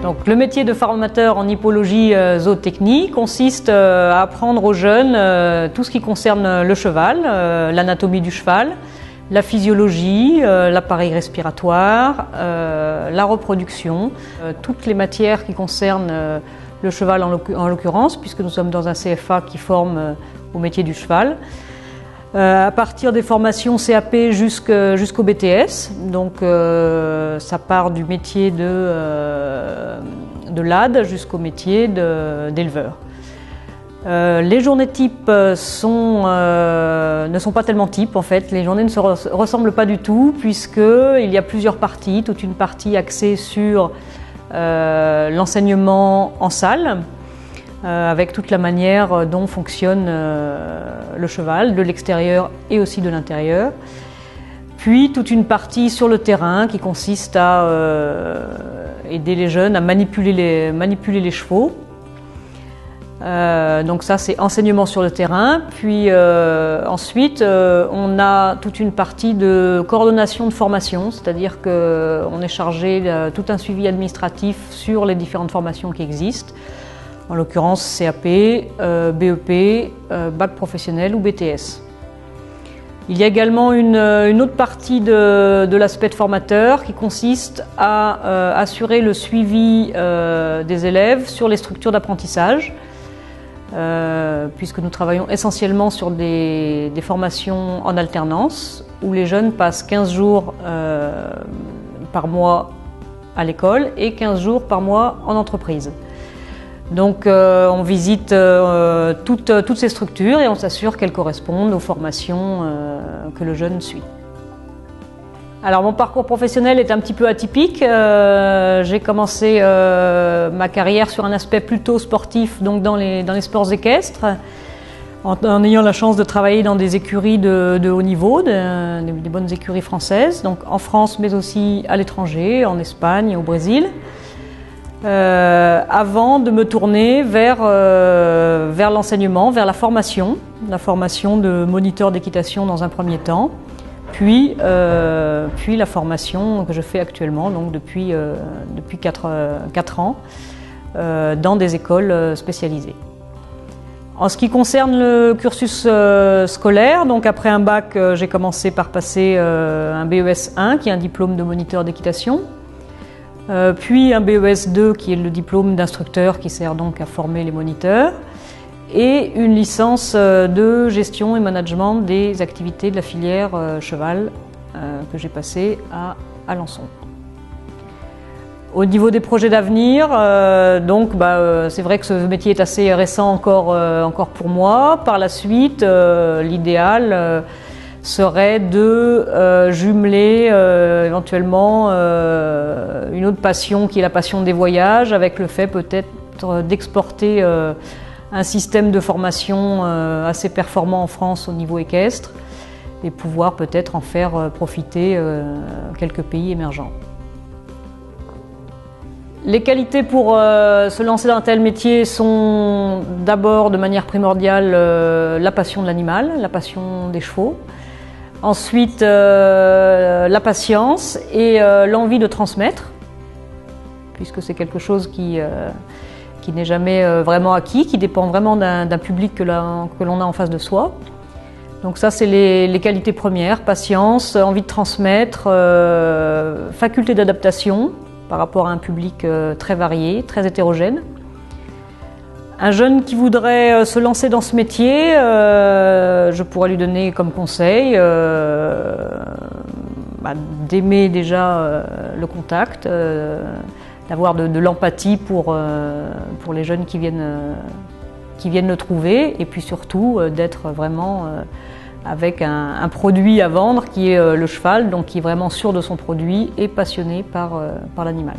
Donc, le métier de formateur en hippologie zootechnie consiste à apprendre aux jeunes tout ce qui concerne le cheval, l'anatomie du cheval, la physiologie, l'appareil respiratoire, la reproduction, toutes les matières qui concernent le cheval en l'occurrence, puisque nous sommes dans un CFA qui forme au métier du cheval. À partir des formations CAP jusqu'au BTS, donc ça part du métier de l'AD jusqu'au métier d'éleveur. Les journées types ne sont pas tellement types en fait, les journées ne se ressemblent pas du tout puisqu'il y a plusieurs parties, toute une partie axée sur l'enseignement en salle, avec toute la manière dont fonctionne le cheval, de l'extérieur et aussi de l'intérieur. Puis toute une partie sur le terrain qui consiste à aider les jeunes à manipuler les chevaux. Donc ça c'est enseignement sur le terrain. Puis ensuite on a toute une partie de coordination de formation, c'est-à-dire qu'on est chargé de tout un suivi administratif sur les différentes formations qui existent. En l'occurrence CAP, BEP, bac professionnel ou BTS. Il y a également une autre partie de l'aspect de formateur qui consiste à assurer le suivi des élèves sur les structures d'apprentissage, puisque nous travaillons essentiellement sur des formations en alternance où les jeunes passent 15 jours par mois à l'école et 15 jours par mois en entreprise. Donc on visite toutes ces structures et on s'assure qu'elles correspondent aux formations que le jeune suit. Alors mon parcours professionnel est un petit peu atypique. J'ai commencé ma carrière sur un aspect plutôt sportif, donc dans les sports équestres, en ayant la chance de travailler dans des écuries de haut niveau, des bonnes écuries françaises, donc en France mais aussi à l'étranger, en Espagne et au Brésil. Avant de me tourner vers l'enseignement, vers la formation de moniteur d'équitation dans un premier temps, puis la formation que je fais actuellement, donc depuis 4 ans, dans des écoles spécialisées. En ce qui concerne le cursus scolaire, donc après un bac, j'ai commencé par passer un BES 1 qui est un diplôme de moniteur d'équitation. Puis un BES 2 qui est le diplôme d'instructeur qui sert donc à former les moniteurs et une licence de gestion et management des activités de la filière cheval que j'ai passée à Alençon. Au niveau des projets d'avenir, c'est vrai que ce métier est assez récent encore pour moi. Par la suite, l'idéal serait de jumeler éventuellement une autre passion qui est la passion des voyages avec le fait peut-être d'exporter un système de formation assez performant en France au niveau équestre et pouvoir peut-être en faire profiter quelques pays émergents. Les qualités pour se lancer dans un tel métier sont d'abord de manière primordiale la passion de l'animal, la passion des chevaux. Ensuite, la patience et l'envie de transmettre, puisque c'est quelque chose qui n'est jamais vraiment acquis, qui dépend vraiment d'un public que l'on a en face de soi. Donc ça, c'est les qualités premières, patience, envie de transmettre, faculté d'adaptation par rapport à un public très varié, très hétérogène. Un jeune qui voudrait se lancer dans ce métier, je pourrais lui donner comme conseil d'aimer déjà le contact, d'avoir de l'empathie pour les jeunes qui viennent le trouver et puis surtout d'être vraiment avec un produit à vendre qui est le cheval, donc qui est vraiment sûr de son produit et passionné par l'animal.